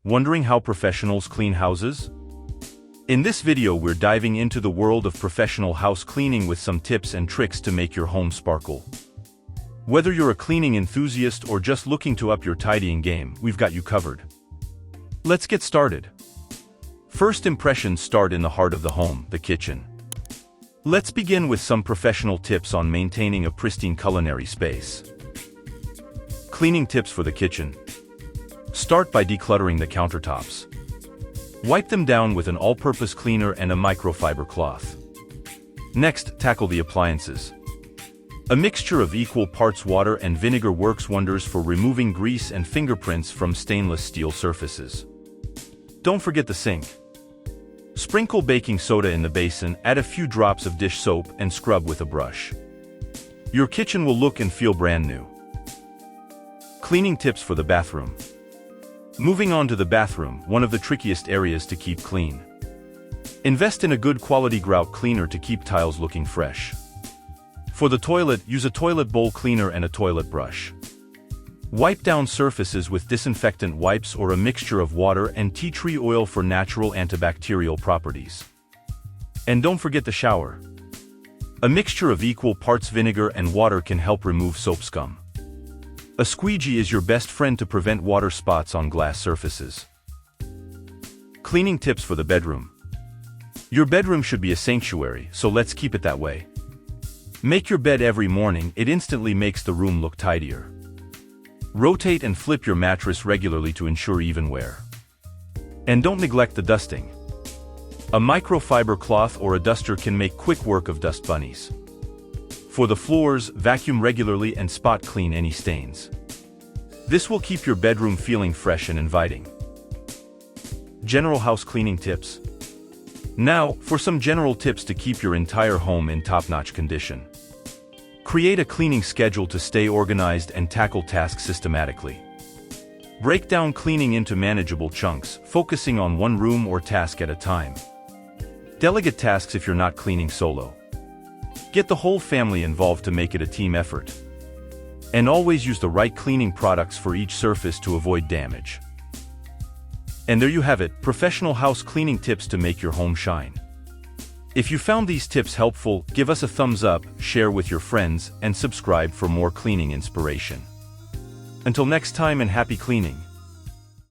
Wondering how professionals clean houses? In this video we're diving into the world of professional house cleaning with some tips and tricks to make your home sparkle. Whether you're a cleaning enthusiast or just looking to up your tidying game, we've got you covered. Let's get started. First impressions start in the heart of the home, the kitchen. Let's begin with some professional tips on maintaining a pristine culinary space. Cleaning tips for the kitchen. Start by decluttering the countertops. Wipe them down with an all-purpose cleaner and a microfiber cloth. Next, tackle the appliances. A mixture of equal parts water and vinegar works wonders for removing grease and fingerprints from stainless steel surfaces. Don't forget the sink. Sprinkle baking soda in the basin, add a few drops of dish soap, and scrub with a brush. Your kitchen will look and feel brand new. Cleaning tips for the bathroom. Moving on to the bathroom, one of the trickiest areas to keep clean. Invest in a good quality grout cleaner to keep tiles looking fresh. For the toilet, use a toilet bowl cleaner and a toilet brush. Wipe down surfaces with disinfectant wipes or a mixture of water and tea tree oil for natural antibacterial properties. And don't forget the shower. A mixture of equal parts vinegar and water can help remove soap scum. A squeegee is your best friend to prevent water spots on glass surfaces. Cleaning tips for the bedroom. Your bedroom should be a sanctuary, so let's keep it that way. Make your bed every morning, it instantly makes the room look tidier. Rotate and flip your mattress regularly to ensure even wear. And don't neglect the dusting. A microfiber cloth or a duster can make quick work of dust bunnies. For the floors, vacuum regularly and spot clean any stains. This will keep your bedroom feeling fresh and inviting. General house cleaning tips. Now, for some general tips to keep your entire home in top-notch condition. Create a cleaning schedule to stay organized and tackle tasks systematically. Break down cleaning into manageable chunks, focusing on one room or task at a time. Delegate tasks if you're not cleaning solo. Get the whole family involved to make it a team effort. And always use the right cleaning products for each surface to avoid damage. And there you have it, professional house cleaning tips to make your home shine. If you found these tips helpful, give us a thumbs up, share with your friends, and subscribe for more cleaning inspiration. Until next time, and happy cleaning.